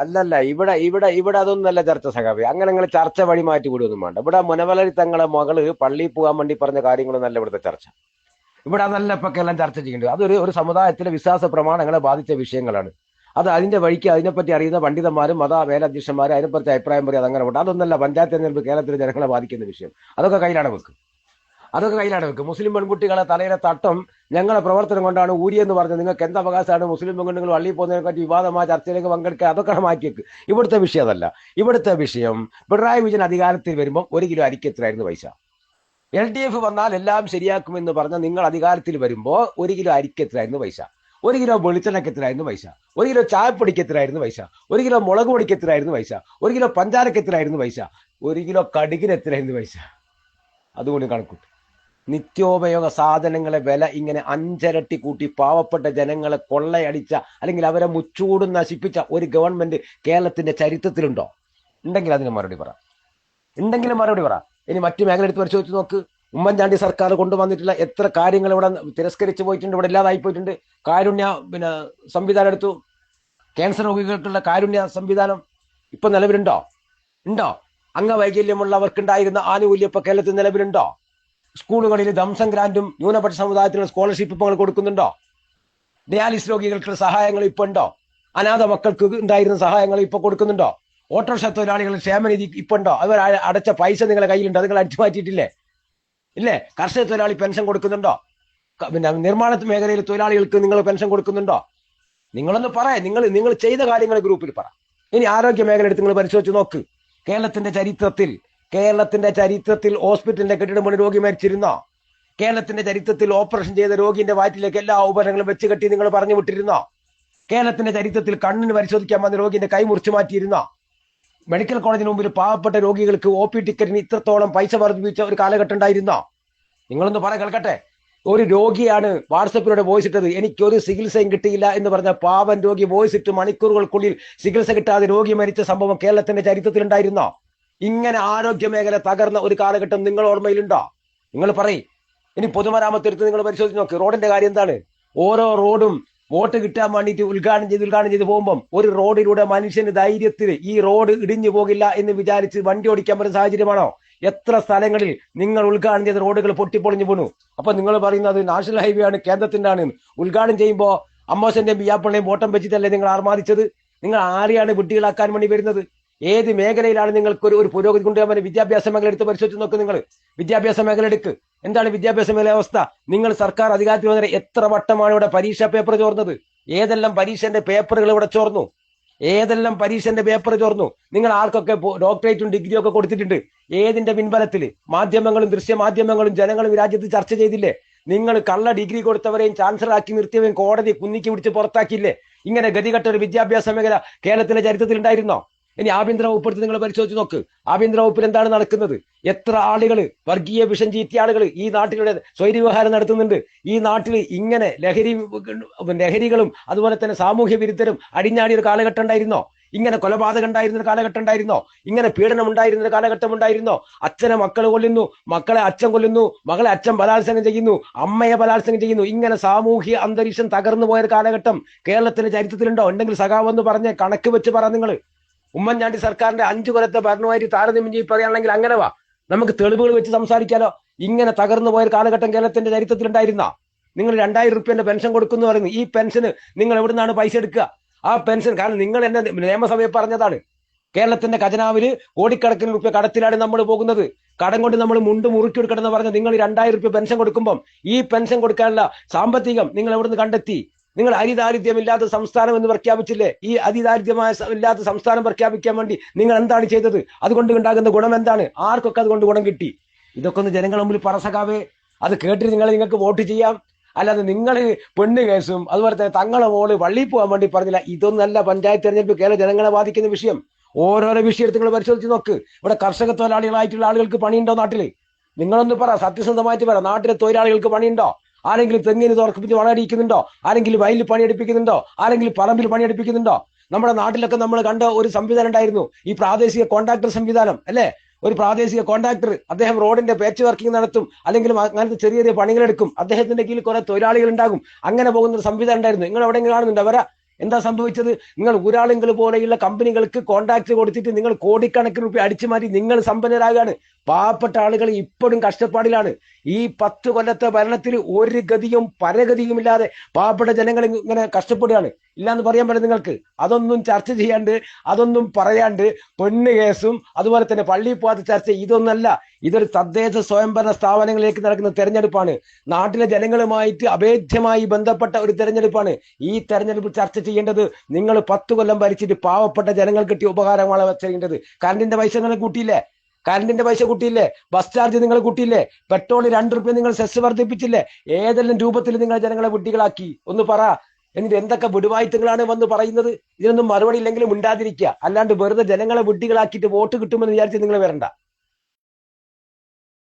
അല്ലല്ല, ഇവിടെ ഇവിടെ ഇവിടെ അതൊന്നല്ല ചർച്ച സഖാബി. അങ്ങനെ നിങ്ങൾ ചർച്ച വഴി മാറ്റി വിടുവൊന്നും വേണ്ട. ഇവിടെ മുനവലരി തങ്ങളെ മകള് പള്ളിയിൽ പോകാൻ വേണ്ടി പറഞ്ഞ കാര്യങ്ങളൊന്നല്ല ഇവിടുത്തെ ചർച്ച. ഇവിടെ അതല്ല ഇപ്പൊ കേരളം ചർച്ച ചെയ്യേണ്ടത്. അതൊരു സമുദായത്തിലെ വിശ്വാസ പ്രമാണങ്ങളെ ബാധിച്ച വിഷയങ്ങളാണ്. അത് അതിന്റെ വഴിക്ക് അതിനെപ്പറ്റി അറിയുന്ന പണ്ഡിതന്മാരും മത മേലധ്യക്ഷന്മാരും അതിനെപ്പറ്റി അഭിപ്രായം പറയും. അതങ്ങനെ ഉണ്ട്. അതൊന്നല്ല പഞ്ചായത്ത് തെരഞ്ഞെടുപ്പ് കേരളത്തിലെ ജനങ്ങളെ ബാധിക്കുന്ന വിഷയം. അതൊക്കെ കയ്യിലാണ് വെക്കും. അതൊക്കെ കയ്യിലാണ് വെക്കും. മുസ്ലിം പെൺകുട്ടികളെ തലയിലെ തട്ടം ഞങ്ങളെ പ്രവർത്തനം കൊണ്ടാണ് ഊരിയെന്ന് പറഞ്ഞത്. നിങ്ങൾക്ക് എന്ത് അവകാശമാണ് മുസ്ലിം പെൺകുട്ടികൾ വള്ളിയിൽ പോകുന്നതിനെ പറ്റി വിവാദമായ ചർച്ചയിലേക്ക് പങ്കെടുക്കുക? അതൊക്കെ മാറ്റിയേക്ക്. ഇവിടുത്തെ വിഷയം അതല്ല. ഇവിടുത്തെ വിഷയം പിണറായി വിജയൻ അധികാരത്തിൽ വരുമ്പോൾ 1 കിലോ അരിക്ക് എത്രയായിരുന്നു പൈസ? LDF വന്നാൽ എല്ലാം ശരിയാക്കുമെന്ന് പറഞ്ഞ നിങ്ങൾ അധികാരത്തിൽ വരുമ്പോൾ 1 കിലോ അരിക്ക് എത്രയായിരുന്നു പൈസ? 1 കിലോ വെളിച്ചെണ്ണയ്ക്ക് എത്രയായിരുന്നു പൈസ? 1 കിലോ ചായപ്പൊടിക്ക് എത്രയായിരുന്നു പൈസ? 1 കിലോ മുളക് പൊടിക്ക് എത്രയായിരുന്നു പൈസ? 1 കിലോ പഞ്ചാരക്ക് എത്രയായിരുന്നു പൈസ? 1 കിലോ കടുകിന് എത്രയായിരുന്നു പൈസ? അതുകൊണ്ട് കണക്കൂട്ട്. നിത്യോപയോഗ സാധനങ്ങളെ വില ഇങ്ങനെ 5 ഇരട്ടി കൂട്ടി പാവപ്പെട്ട ജനങ്ങളെ കൊള്ളയടിച്ച അല്ലെങ്കിൽ അവരെ മുച്ചൂടും നശിപ്പിച്ച ഒരു ഗവൺമെന്റ് കേരളത്തിന്റെ ചരിത്രത്തിലുണ്ടോ? ഉണ്ടെങ്കിൽ അതിന് മറുപടി പറ. ഉണ്ടെങ്കിലും മറുപടി പറ. ഇനി മറ്റു മേഖല എടുത്ത് പരിശോധിച്ച് നോക്ക്. ഉമ്മൻചാണ്ടി സർക്കാർ കൊണ്ടുവന്നിട്ടുള്ള എത്ര കാര്യങ്ങൾ ഇവിടെ തിരസ്കരിച്ചു പോയിട്ടുണ്ട്, ഇവിടെ ഇല്ലാതായി പോയിട്ടുണ്ട്. കാരുണ്യ സംവിധാനം എടുത്തു. ക്യാൻസർ രോഗികൾക്കുള്ള കാരുണ്യ സംവിധാനം ഇപ്പൊ നിലവിലുണ്ടോ? ഉണ്ടോ? അംഗവൈകല്യമുള്ളവർക്കുണ്ടായിരുന്ന ആനുകൂല്യം ഇപ്പൊ കേരളത്തിൽ നിലവിലുണ്ടോ? സ്കൂളുകളിൽ ദംസം ഗ്രാൻഡും ന്യൂനപക്ഷ സമുദായത്തിനുള്ള സ്കോളർഷിപ്പ് ഇപ്പോൾ കൊടുക്കുന്നുണ്ടോ? ഡയാലിസിസ് രോഗികൾക്കുള്ള സഹായങ്ങൾ ഇപ്പൊ ഉണ്ടോ? അനാഥ മക്കൾക്ക് ഉണ്ടായിരുന്ന സഹായങ്ങൾ ഇപ്പൊ കൊടുക്കുന്നുണ്ടോ? ഓട്ടോറിക്ഷ തൊഴിലാളികൾ ക്ഷേമനിധി ഇപ്പൊ ഉണ്ടോ? അവർ അടച്ച പൈസ നിങ്ങളുടെ കയ്യിലുണ്ടോ? നിങ്ങൾ അടിച്ചു മാറ്റിയിട്ടില്ലേ? ഇല്ലേ? കർഷക തൊഴിലാളി പെൻഷൻ കൊടുക്കുന്നുണ്ടോ? പിന്നെ നിർമ്മാണ മേഖലയിൽ തൊഴിലാളികൾക്ക് നിങ്ങൾ പെൻഷൻ കൊടുക്കുന്നുണ്ടോ? നിങ്ങളൊന്ന് പറയാം. നിങ്ങൾ ചെയ്ത കാര്യങ്ങൾ ഗ്രൂപ്പിൽ പറ. ഇനി ആരോഗ്യ മേഖല എടുത്ത് നിങ്ങൾ പരിശോധിച്ച് നോക്ക്. കേരളത്തിന്റെ ചരിത്രത്തിൽ ഹോസ്പിറ്റലിന്റെ കെട്ടിടം പണി രോഗി മരിച്ചിരുന്നോ? കേരളത്തിന്റെ ചരിത്രത്തിൽ ഓപ്പറേഷൻ ചെയ്ത രോഗിന്റെ വയറ്റിലേക്ക് എല്ലാ ഉപകരണങ്ങളും വെച്ച് കെട്ടി നിങ്ങൾ പറഞ്ഞു വിട്ടിരുന്നോ? കേരളത്തിന്റെ ചരിത്രത്തിൽ കണ്ണിന് പരിശോധിക്കാൻ വന്ന രോഗിന്റെ കൈ മുറിച്ചു മാറ്റിയിരുന്നോ? മെഡിക്കൽ കോളേജിന് മുമ്പിൽ പാവപ്പെട്ട രോഗികൾക്ക് OP ടിക്കറ്റിന് ഇത്രത്തോളം പൈസ വർദ്ധിപ്പിച്ച ഒരു കാലഘട്ടം ഉണ്ടായിരുന്നോ? നിങ്ങളൊന്ന് പറയാൻ കേൾക്കട്ടെ. ഒരു രോഗിയാണ് വാട്സപ്പിലൂടെ വോയിസ് ഇട്ടത്, എനിക്കൊരു ചികിത്സയും കിട്ടിയില്ല എന്ന് പറഞ്ഞ പാവൻ രോഗി വോയിസ് ഇട്ട് മണിക്കൂറുകൾക്കുള്ളിൽ ചികിത്സ കിട്ടാതെ രോഗി മരിച്ച സംഭവം കേരളത്തിന്റെ ചരിത്രത്തിൽ ഉണ്ടായിരുന്നോ? ഇങ്ങനെ ആരോഗ്യ മേഖല തകർന്ന ഒരു കാലഘട്ടം നിങ്ങൾ ഓർമ്മയിലുണ്ടോ? നിങ്ങൾ പറയും. ഇനി പൊതുമരാമത്ത് എടുത്ത് നിങ്ങൾ പരിശോധിച്ച് നോക്ക്. റോഡിന്റെ കാര്യം എന്താണ്? ഓരോ റോഡും വോട്ട് കിട്ടാൻ വേണ്ടിയിട്ട് ഉദ്ഘാടനം ചെയ്ത് പോകുമ്പം ഒരു റോഡിലൂടെ മനുഷ്യന് ധൈര്യത്തിൽ ഈ റോഡ് ഇടിഞ്ഞു പോകില്ല എന്ന് വിചാരിച്ച് വണ്ടി ഓടിക്കാൻ പറ്റുന്ന സാഹചര്യമാണോ? എത്ര സ്ഥലങ്ങളിൽ നിങ്ങൾ ഉദ്ഘാടനം ചെയ്ത റോഡുകൾ പൊട്ടിപ്പൊളിഞ്ഞു പോണു. അപ്പൊ നിങ്ങൾ പറയുന്നത് നാഷണൽ ഹൈവേ ആണ്, കേന്ദ്രത്തിന്റെ ആണ്. ഉദ്ഘാടനം ചെയ്യുമ്പോൾ അമ്മോശന്റെയും ബിയാപ്പള്ളിയും വോട്ടം വെച്ചിട്ടല്ലേ നിങ്ങൾ ആർമാദിച്ചത്? നിങ്ങൾ ആരെയാണ് വിഡ്ഢികളാക്കാൻ വേണ്ടി വരുന്നത്? ഏത് മേഖലയിലാണ് നിങ്ങൾക്ക് ഒരു പുരോഗതി കൊണ്ടുവരാൻ? വിദ്യാഭ്യാസ മേഖല എടുത്ത് പരിശോധിച്ച് നോക്ക്. നിങ്ങൾ വിദ്യാഭ്യാസ മേഖല എടുക്ക്. എന്താണ് വിദ്യാഭ്യാസ മേഖല അവസ്ഥ? നിങ്ങൾ സർക്കാർ അധികാരത്തിൽ വന്നേരം എത്ര വട്ടമാണ് ഇവിടെ പരീക്ഷാ പേപ്പർ ചോർന്നത്? ഏതെല്ലാം പരീക്ഷന്റെ പേപ്പറുകൾ ഇവിടെ ചോർന്നു? നിങ്ങൾ ആർക്കൊക്കെ ഡോക്ടറേറ്റും ഡിഗ്രിയും ഒക്കെ കൊടുത്തിട്ടുണ്ട്? ഏതിന്റെ പിൻബലത്തിൽ? മാധ്യമങ്ങളും ദൃശ്യമാധ്യമങ്ങളും ജനങ്ങളും രാജ്യത്ത് ചർച്ച ചെയ്തില്ലേ? നിങ്ങൾ കള്ള ഡിഗ്രി കൊടുത്തവരെയും ചാൻസലർ ആക്കി നിർത്തിയവരെയും കോടതി കുന്നിക്ക് പിടിച്ച് പുറത്താക്കിയില്ലേ? ഇങ്ങനെ ഗതികെട്ട ഒരു വിദ്യാഭ്യാസ മേഖല കേരളത്തിലെ ചരിത്രത്തിൽ ഉണ്ടായിരുന്നോ? ഇനി ആഭ്യന്തര വകുപ്പ് എടുത്ത് നിങ്ങൾ പരിശോധിച്ച് നോക്ക്. ആഭ്യന്തര വകുപ്പിൽ എന്താണ് നടക്കുന്നത്? എത്ര ആളുകൾ, വർഗീയ വിഷം ചീറ്റിയ ആളുകൾ ഈ നാട്ടിലൂടെ സ്വൈര്യവ്യവഹാരം നടത്തുന്നുണ്ട്. ഈ നാട്ടിൽ ഇങ്ങനെ ലഹരികളും അതുപോലെ തന്നെ സാമൂഹ്യ വിരുദ്ധരും അടിഞ്ഞാടിയ ഒരു കാലഘട്ടം ഉണ്ടായിരുന്നോ? ഇങ്ങനെ കൊലപാതകം ഉണ്ടായിരുന്ന ഒരു കാലഘട്ടം ഉണ്ടായിരുന്നോ? ഇങ്ങനെ പീഡനം ഉണ്ടായിരുന്ന ഒരു കാലഘട്ടം ഉണ്ടായിരുന്നോ? അച്ഛനെ മക്കൾ കൊല്ലുന്നു, മക്കളെ അച്ഛൻ കൊല്ലുന്നു, മകളെ അച്ഛൻ ബലാത്സംഗം ചെയ്യുന്നു, അമ്മയെ ബലാത്സംഗം ചെയ്യുന്നു. ഇങ്ങനെ സാമൂഹ്യ അന്തരീക്ഷം തകർന്നു പോയൊരു കാലഘട്ടം കേരളത്തിന്റെ ചരിത്രത്തിലുണ്ടോ? ഉണ്ടെങ്കിൽ സഖാവെന്ന് പറഞ്ഞ് കണക്ക് വെച്ച് പറ. നിങ്ങൾ ഉമ്മൻചാണ്ടി സർക്കാരിന്റെ 5 കൊല്ലത്തെ ഭരണവുമായിട്ട് താരതമ്യം ചെയ്ത് പറയുകയാണെങ്കിൽ അങ്ങനെ വാ, നമുക്ക് തെളിവുകൾ വെച്ച് സംസാരിക്കാലോ. ഇങ്ങനെ തകർന്നു പോയ കാലഘട്ടം കേരളത്തിന്റെ ചരിത്രത്തിൽ ഉണ്ടായിരുന്ന? നിങ്ങൾ 2000 രൂപയുടെ പെൻഷൻ കൊടുക്കുന്നു പറയുന്നു. ഈ പെൻഷന് നിങ്ങൾ എവിടുന്നാണ് പൈസ എടുക്കുക? ആ പെൻഷൻ കാരണം നിങ്ങൾ എന്നെ നിയമസഭയിൽ പറഞ്ഞതാണ്. കേരളത്തിന്റെ ഖജനാവില് കോടിക്കണക്കിന് രൂപ കടത്തിലാണ് നമ്മൾ പോകുന്നത്. കടം കൊണ്ട് നമ്മൾ മുണ്ട് മുറുക്കി എടുക്കണമെന്ന് പറഞ്ഞ് നിങ്ങൾ 2000 രൂപ പെൻഷൻ കൊടുക്കുമ്പോൾ ഈ പെൻഷൻ കൊടുക്കാനുള്ള സാമ്പത്തികം നിങ്ങൾ എവിടുന്ന് കണ്ടെത്തി? നിങ്ങൾ അതിദാരിദ്ര്യമില്ലാത്ത സംസ്ഥാനം എന്ന് പ്രഖ്യാപിച്ചില്ലേ? ഈ ഇല്ലാത്ത സംസ്ഥാനം പ്രഖ്യാപിക്കാൻ വേണ്ടി നിങ്ങൾ എന്താണ് ചെയ്തത്? അതുകൊണ്ട് ഉണ്ടാകുന്ന ഗുണം എന്താണ്? ആർക്കൊക്കെ അതുകൊണ്ട് ഗുണം കിട്ടി? ഇതൊക്കെ ഒന്ന് ജനങ്ങൾ മുമ്പിൽ പറസകാവേ. അത് കേട്ടിട്ട് നിങ്ങൾക്ക് വോട്ട് ചെയ്യാം. അല്ലാതെ നിങ്ങൾ പെണ്ണ് കേസും അതുപോലെ തന്നെ തങ്ങളെ മോള് വള്ളിയിൽ പോകാൻ വേണ്ടി പറഞ്ഞില്ല. ഇതൊന്നല്ല പഞ്ചായത്ത് തെരഞ്ഞെടുപ്പ് കേരള ജനങ്ങളെ ബാധിക്കുന്ന വിഷയം. ഓരോരോ വിഷയം എടുത്ത് നിങ്ങൾ പരിശോധിച്ച് നോക്ക്. ഇവിടെ കർഷക തൊഴിലാളികളായിട്ടുള്ള ആളുകൾക്ക് പണിയുണ്ടോ നാട്ടില്? നിങ്ങളൊന്ന് പറ, സത്യസന്ധമായിട്ട് പറ. നാട്ടിലെ തൊഴിലാളികൾക്ക് പണിയുണ്ടോ? ആരെങ്കിലും തെങ്ങിന് തുറക്കിപ്പിച്ച് വളടിക്കുന്നുണ്ടോ? ആരെങ്കിലും വയലിൽ പണിയെടുപ്പിക്കുന്നുണ്ടോ? ആരെങ്കിലും പറമ്പിൽ പണിയെടുപ്പിക്കുന്നുണ്ടോ? നമ്മുടെ നാട്ടിലൊക്കെ നമ്മൾ കണ്ട ഒരു സംവിധാനം ഉണ്ടായിരുന്നു, ഈ പ്രാദേശിക കോൺട്രാക്ടർ സംവിധാനം അല്ലേ? ഒരു പ്രാദേശിക കോൺട്രാക്ടർ, അദ്ദേഹം റോഡിന്റെ പാച്ച് വർക്കിംഗ് നടത്തും, അല്ലെങ്കിൽ അങ്ങനത്തെ ചെറിയ ചെറിയ പണികളെടുക്കും. അദ്ദേഹത്തിന്റെ കീഴിൽ കുറെ തൊഴിലാളികൾ ഉണ്ടാകും. അങ്ങനെ പോകുന്ന ഒരു സംവിധാനം ഉണ്ടായിരുന്നു. നിങ്ങൾ എവിടെയെങ്കിലും കാണുന്നുണ്ടോ? വരാ എന്താ സംഭവിച്ചത്? നിങ്ങൾ ഊരാളുങ്കൽ പോലെയുള്ള കമ്പനികൾക്ക് കോൺട്രാക്ട് കൊടുത്തിട്ട് നിങ്ങൾ കോടിക്കണക്കിന് രൂപ അടിച്ചു മാറ്റി നിങ്ങൾ സമ്പന്നരാകാണ്. പാവപ്പെട്ട ആളുകൾ ഇപ്പോഴും കഷ്ടപ്പാടിലാണ്. ഈ 10 കൊല്ലത്തെ ഭരണത്തിൽ ഒരു ഗതിയും പരഗതിയും ഇല്ലാതെ പാവപ്പെട്ട ജനങ്ങൾ ഇങ്ങനെ കഷ്ടപ്പെടുകയാണ്. ഇല്ലാന്ന് പറയാൻ പറ്റും നിങ്ങൾക്ക്? അതൊന്നും ചർച്ച ചെയ്യാണ്ട്, അതൊന്നും പറയാണ്ട്, പെണ്ണ് കേസും അതുപോലെ തന്നെ പള്ളിയിൽ പോകാത്ത ചർച്ച, ഇതൊന്നല്ല. ഇതൊരു തദ്ദേശ സ്വയംഭരണ സ്ഥാപനങ്ങളിലേക്ക് നടക്കുന്ന തെരഞ്ഞെടുപ്പാണ്. നാട്ടിലെ ജനങ്ങളുമായിട്ട് അഭേദ്യമായി ബന്ധപ്പെട്ട ഒരു തെരഞ്ഞെടുപ്പാണ്. ഈ തെരഞ്ഞെടുപ്പ് ചർച്ച ചെയ്യേണ്ടത് നിങ്ങൾ 10 കൊല്ലം ഭരിച്ചിട്ട് പാവപ്പെട്ട ജനങ്ങൾ കിട്ടിയ ഉപകാരമാണ് ചെയ്യേണ്ടത്. കറണ്ടിന്റെ പൈസ നിങ്ങൾ കൂട്ടിയില്ലേ? കറണ്ടിന്റെ പൈസ കൂട്ടിയില്ലേ? ബസ് ചാർജ് നിങ്ങൾ കൂട്ടിയില്ലേ? പെട്രോൾ 2 റുപ്യ നിങ്ങൾ സെസ് വർദ്ധിപ്പിച്ചില്ലേ? ഏതെല്ലാം രൂപത്തിൽ നിങ്ങൾ ജനങ്ങളെ വിഡ്ഢികളാക്കി? ഒന്ന് പറ. എന്നിട്ട് എന്തൊക്കെ വിടുവായുത്തങ്ങളാണ് വന്ന് പറയുന്നത്? ഇതിനൊന്നും മറുപടി ഇല്ലെങ്കിലും മിണ്ടാതിരിക്കുക. അല്ലാണ്ട് വെറുതെ ജനങ്ങളെ വിഡ്ഢികളാക്കിയിട്ട് വോട്ട് കിട്ടുമെന്ന് വിചാരിച്ച് നിങ്ങൾ വരണ്ട.